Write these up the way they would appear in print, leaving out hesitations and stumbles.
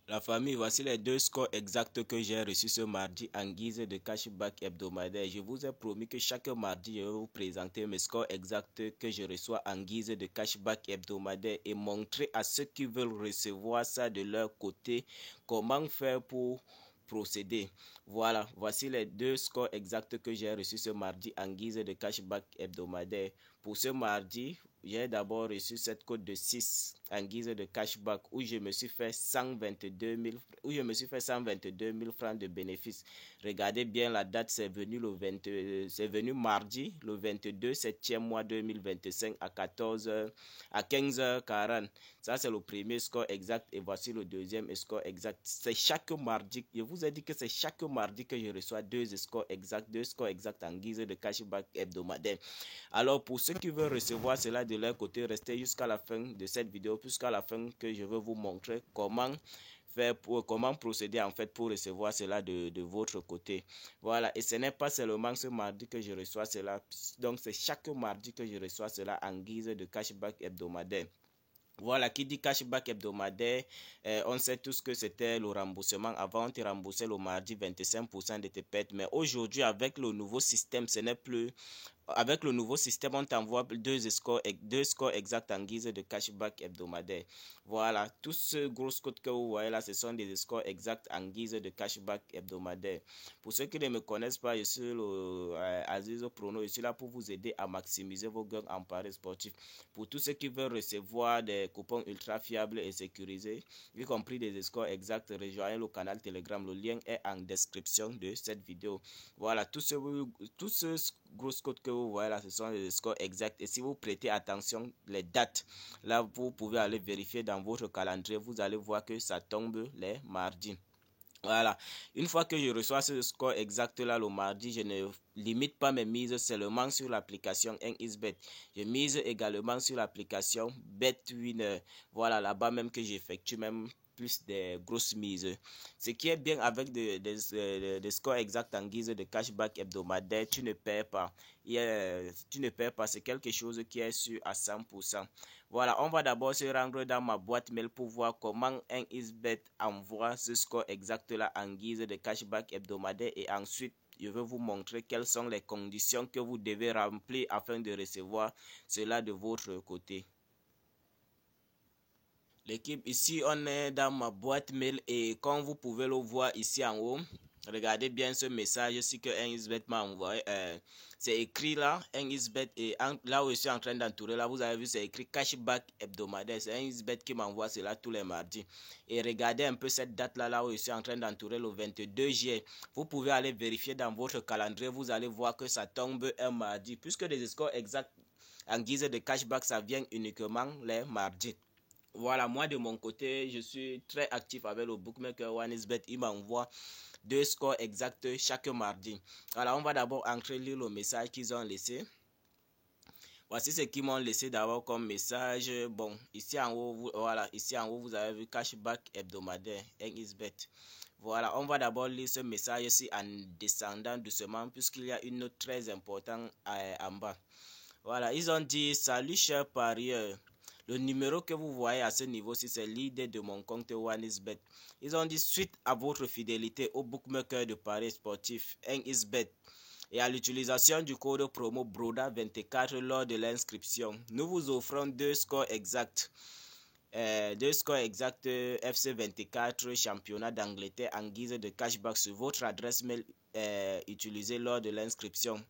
La famille, voici les deux scores exacts que j'ai reçus ce mardi en guise de cashback hebdomadaire. Je vous ai promis que chaque mardi, je vais vous présenter mes scores exacts que je reçois en guise de cashback hebdomadaire et montrer à ceux qui veulent recevoir ça de leur côté comment faire pour procéder. Voilà, voici les deux scores exacts que j'ai reçus ce mardi en guise de cashback hebdomadaire. Pour ce mardi, j'ai d'abord reçu cette cote de 6 en guise de cashback où je me suis fait 122 000 francs de bénéfices. Regardez bien la date, c'est venu c'est venu mardi, le 22 septembre mois 2025 à 14h, à 15h40. Ça, c'est le premier score exact et voici le deuxième score exact. C'est chaque mardi, je vous ai dit que c'est chaque mardi que je reçois deux scores exacts en guise de cashback hebdomadaire. Alors, pour ceux qui veulent recevoir cela de leur côté, restez jusqu'à la fin de cette vidéo, jusqu'à la fin que je vais vous montrer comment procéder en fait pour recevoir cela de votre côté. Voilà, et ce n'est pas seulement ce mardi que je reçois cela, donc c'est chaque mardi que je reçois cela en guise de cashback hebdomadaire. Voilà, qui dit cashback hebdomadaire, on sait tous que c'était le remboursement. Avant, on te remboursait le mardi 25% de tes pertes. Mais aujourd'hui, avec le nouveau système, ce n'est plus. Avec le nouveau système, on t'envoie deux scores exacts en guise de cashback hebdomadaire. Voilà, tous ce gros code que vous voyez là, ce sont des scores exacts en guise de cashback hebdomadaire. Pour ceux qui ne me connaissent pas, je suis Aziz Prono. Je suis là pour vous aider à maximiser vos gains en paris sportif. Pour tous ceux qui veulent recevoir des coupons ultra fiables et sécurisés, y compris des scores exacts, rejoignez le canal Telegram. Le lien est en description de cette vidéo. Voilà, tous ce gros code que vous voyez là, ce sont les scores exacts. Et si vous prêtez attention, les dates, là, vous pouvez aller vérifier dans votre calendrier. Vous allez voir que ça tombe les mardis. Voilà, une fois que je reçois ce score exact là le mardi, je ne limite pas mes mises seulement sur l'application NXBet. Je mise également sur l'application BetWinner. Voilà, là-bas même que j'effectue même plus des grosses mises. Ce qui est bien avec des scores exacts en guise de cashback hebdomadaire, tu ne perds pas. Tu ne perds pas, c'est quelque chose qui est sûr à 100%. Voilà, on va d'abord se rendre dans ma boîte mail pour voir comment un XBet envoie ce score exact là en guise de cashback hebdomadaire et ensuite je vais vous montrer quelles sont les conditions que vous devez remplir afin de recevoir cela de votre côté. L'équipe, ici on est dans ma boîte mail et comme vous pouvez le voir ici en haut, regardez bien ce message ici que NXBet m'a envoyé. C'est écrit là, NXBet, et là où je suis en train d'entourer, là vous avez vu c'est écrit cashback hebdomadaire. C'est NXBet qui m'envoie cela tous les mardis. Et regardez un peu cette date là, là où je suis en train d'entourer le 22 juillet. Vous pouvez aller vérifier dans votre calendrier, vous allez voir que ça tombe un mardi. Puisque les scores exacts en guise de cashback, ça vient uniquement les mardis. Voilà, moi de mon côté, je suis très actif avec le bookmaker OneXBet. Il m'envoie deux scores exacts chaque mardi. Alors, on va d'abord entrer lire le message qu'ils ont laissé. Voici ce qu'ils m'ont laissé d'abord comme message. Bon, ici en haut, voilà, ici en haut, vous avez vu cashback hebdomadaire, NXBet. Voilà, on va d'abord lire ce message ici en descendant doucement puisqu'il y a une note très importante en bas. Voilà, ils ont dit: salut cher parieur. Le numéro que vous voyez à ce niveau-ci, c'est l'idée de mon compte OneXBet. Ils ont dit: suite à votre fidélité au bookmaker de paris sportif NXBet et à l'utilisation du code promo BRODA24 lors de l'inscription, nous vous offrons deux scores exacts. Deux scores exacts FC24 championnat d'Angleterre en guise de cashback sur votre adresse mail utilisée lors de l'inscription.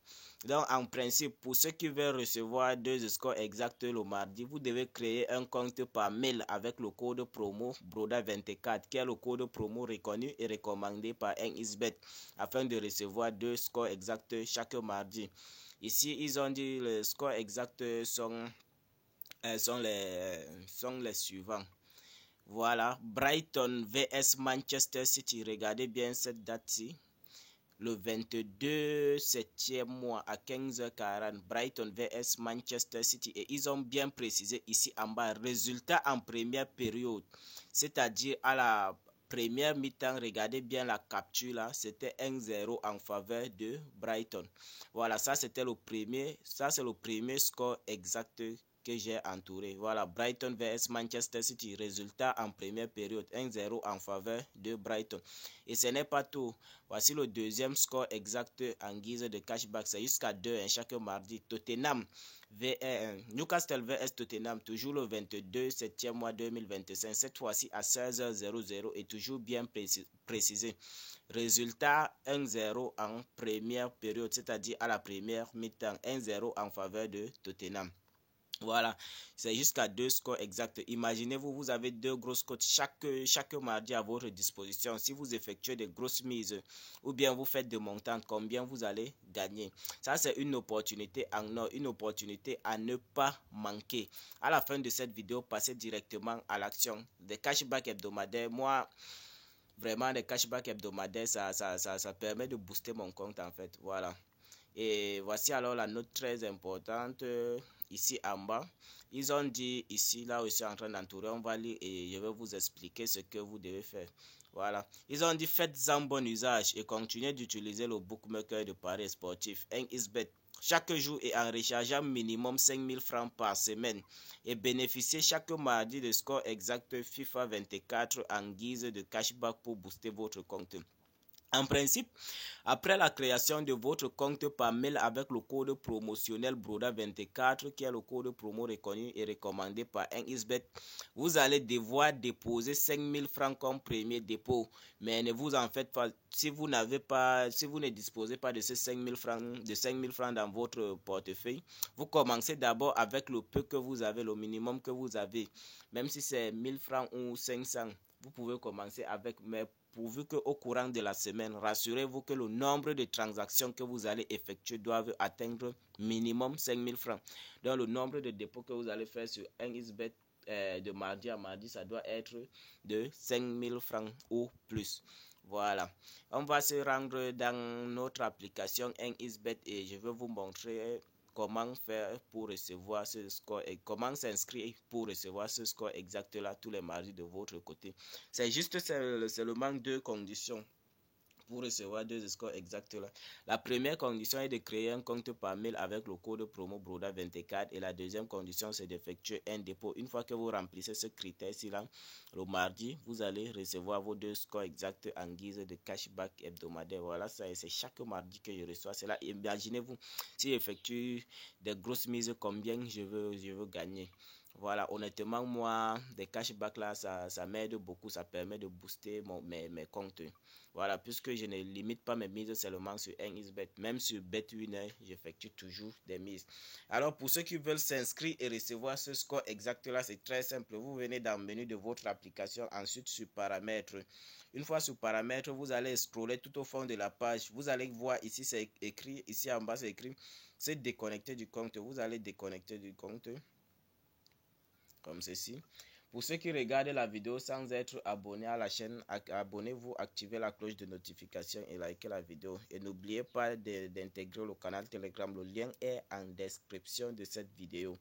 Donc en principe, pour ceux qui veulent recevoir deux scores exacts le mardi, vous devez créer un compte par mail avec le code promo BRODA24 qui est le code promo reconnu et recommandé par NXBet afin de recevoir deux scores exacts chaque mardi. Ici, ils ont dit les scores exacts sont les suivants. Voilà, Brighton vs Manchester City. Regardez bien cette date-ci. Le 22 septième mois à 15h40, Brighton vs Manchester City. Et ils ont bien précisé ici en bas, résultat en première période. C'est-à-dire à la première mi-temps, regardez bien la capture là, c'était 1-0 en faveur de Brighton. Voilà, ça c'était le premier, ça c'est le premier score exact que j'ai entouré. Voilà, Brighton vs Manchester City. Résultat en première période, 1-0 en faveur de Brighton. Et ce n'est pas tout. Voici le deuxième score exact en guise de cashback. C'est jusqu'à 2 chaque mardi. Tottenham Newcastle vs Tottenham, toujours le 22 septembre mois 2025. Cette fois-ci à 16h00 et toujours bien précisé. Résultat 1-0 en première période, c'est-à-dire à la première mi-temps. 1-0 en faveur de Tottenham. Voilà, c'est jusqu'à 2 scores exacts. Imaginez-vous, vous avez 2 grosses cotes chaque mardi à votre disposition. Si vous effectuez des grosses mises ou bien vous faites des montants, combien vous allez gagner. Ça, c'est une opportunité en or, une opportunité à ne pas manquer. À la fin de cette vidéo, passez directement à l'action. Des cashbacks hebdomadaires, moi, vraiment, des cashbacks hebdomadaires, ça permet de booster mon compte en fait. Voilà. Et voici alors la note très importante ici en bas. Ils ont dit ici, là où je suis en train d'entourer, on va lire et je vais vous expliquer ce que vous devez faire. Voilà. Ils ont dit faites-en bon usage et continuez d'utiliser le bookmaker de paris sportif 1xBet chaque jour et en rechargeant minimum 5000 francs par semaine et bénéficiez chaque mardi de score exact FIFA 24 en guise de cashback pour booster votre compte. En principe, après la création de votre compte par mail avec le code promotionnel BRODA24, qui est le code promo reconnu et recommandé par 1xBet, vous allez devoir déposer 5000 francs comme premier dépôt. Mais ne vous en faites pas, si vous ne disposez pas de ces 5000 francs dans votre portefeuille, vous commencez d'abord avec le peu que vous avez, le minimum que vous avez. Même si c'est 1000 francs ou 500, vous pouvez commencer avec, mais pourvu qu'au courant de la semaine, rassurez-vous que le nombre de transactions que vous allez effectuer doivent atteindre minimum 5000 francs. Donc le nombre de dépôts que vous allez faire sur 1xBet de mardi à mardi, ça doit être de 5000 francs ou plus. Voilà. On va se rendre dans notre application 1xBet et je vais vous montrer comment faire pour recevoir ce score et comment s'inscrire pour recevoir ce score exact là tous les mardis de votre côté. C'est juste seulement 2 conditions pour recevoir 2 scores exacts là. La première condition est de créer un compte par mail avec le code promo BRODA24 et la deuxième condition c'est d'effectuer un dépôt. Une fois que vous remplissez ce critère-ci là, le mardi, vous allez recevoir vos 2 scores exacts en guise de cashback hebdomadaire. Voilà, c'est chaque mardi que je reçois cela. Imaginez-vous, si j'effectue des grosses mises, combien je veux gagner. Voilà, honnêtement, moi, des cashbacks là, ça m'aide beaucoup, ça permet de booster mes comptes. Voilà, puisque je ne limite pas mes mises seulement sur 1xBet, même sur BetWinner, j'effectue toujours des mises. Alors, pour ceux qui veulent s'inscrire et recevoir ce score exact là, c'est très simple. Vous venez dans le menu de votre application, ensuite sur paramètres. Une fois sur paramètres, vous allez scroller tout au fond de la page. Vous allez voir ici, c'est écrit, ici en bas, c'est écrit, c'est déconnecter du compte. Vous allez déconnecter du compte. Comme ceci. Pour ceux qui regardent la vidéo sans être abonnés à la chaîne, abonnez-vous, activez la cloche de notification et likez la vidéo. Et n'oubliez pas d'intégrer le canal Telegram. Le lien est en description de cette vidéo.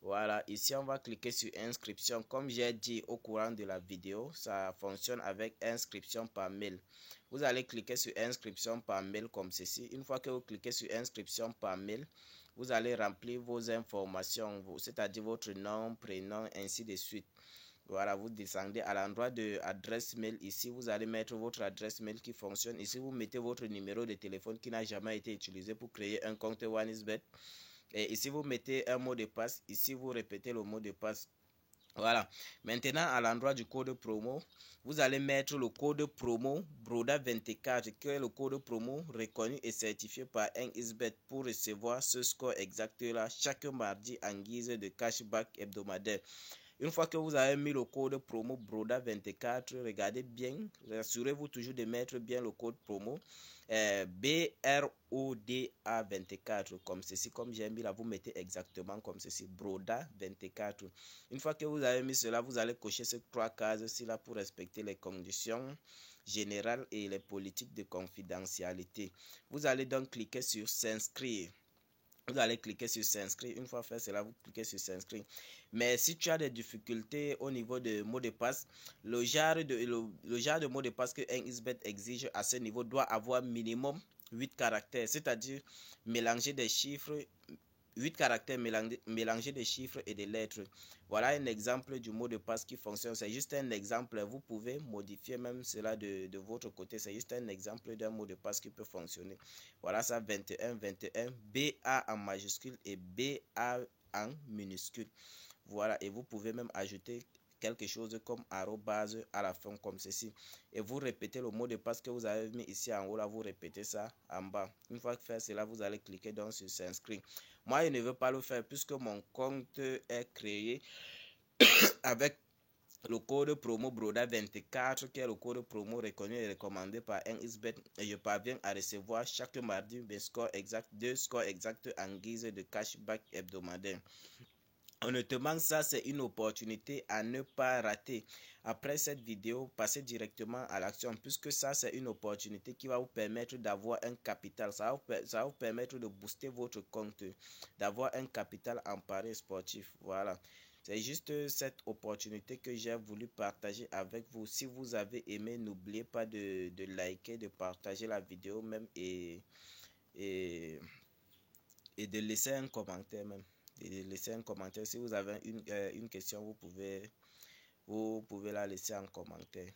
Voilà, ici on va cliquer sur inscription. Comme j'ai dit au courant de la vidéo, ça fonctionne avec inscription par mail. Vous allez cliquer sur inscription par mail comme ceci. Une fois que vous cliquez sur inscription par mail, vous allez remplir vos informations, c'est-à-dire votre nom, prénom, ainsi de suite. Voilà, vous descendez à l'endroit de adresse mail. Ici, vous allez mettre votre adresse mail qui fonctionne. Ici, vous mettez votre numéro de téléphone qui n'a jamais été utilisé pour créer un compte 1xBet. Et ici, vous mettez un mot de passe. Ici, vous répétez le mot de passe. Voilà. Maintenant, à l'endroit du code promo, vous allez mettre le code promo BRODA24, qui est le code promo reconnu et certifié par 1xBet pour recevoir ce score exact là chaque mardi en guise de cashback hebdomadaire. Une fois que vous avez mis le code promo BRODA24, regardez bien, rassurez-vous toujours de mettre bien le code promo BRODA24 comme ceci, comme j'ai mis là, vous mettez exactement comme ceci, BRODA24. Une fois que vous avez mis cela, vous allez cocher ces 3 cases-ci là pour respecter les conditions générales et les politiques de confidentialité. Vous allez donc cliquer sur s'inscrire. Vous allez cliquer sur s'inscrire. Une fois fait cela, vous cliquez sur s'inscrire. Mais si tu as des difficultés au niveau de mot de passe, le genre de mot de passe que 1xBet exige à ce niveau doit avoir minimum 8 caractères, c'est-à-dire mélanger des chiffres 8 caractères mélangés de chiffres et de lettres. Voilà un exemple du mot de passe qui fonctionne. C'est juste un exemple. Vous pouvez modifier même cela de votre côté. C'est juste un exemple d'un mot de passe qui peut fonctionner. Voilà ça, 21, 21, BA en majuscule et BA en minuscule. Voilà, et vous pouvez même ajouter quelque chose comme arrobase à la fin comme ceci. Et vous répétez le mot de passe que vous avez mis ici en haut, là, vous répétez ça en bas. Une fois que fait cela, vous allez cliquer donc sur s'inscrire. Moi, je ne veux pas le faire puisque mon compte est créé avec le code promo Broda24 qui est le code promo reconnu et recommandé par NXBet et je parviens à recevoir chaque mardi mes scores exacts, 2 scores exacts en guise de cashback hebdomadaire. Honnêtement, ça c'est une opportunité à ne pas rater. Après cette vidéo, passez directement à l'action puisque ça c'est une opportunité qui va vous permettre d'avoir un capital. Ça va vous permettre de booster votre compte, d'avoir un capital en paris sportif. Voilà. C'est juste cette opportunité que j'ai voulu partager avec vous. Si vous avez aimé, n'oubliez pas de liker, de partager la vidéo même et de laisser un commentaire même. Et laisser un commentaire. Si vous avez une question, vous pouvez la laisser en commentaire.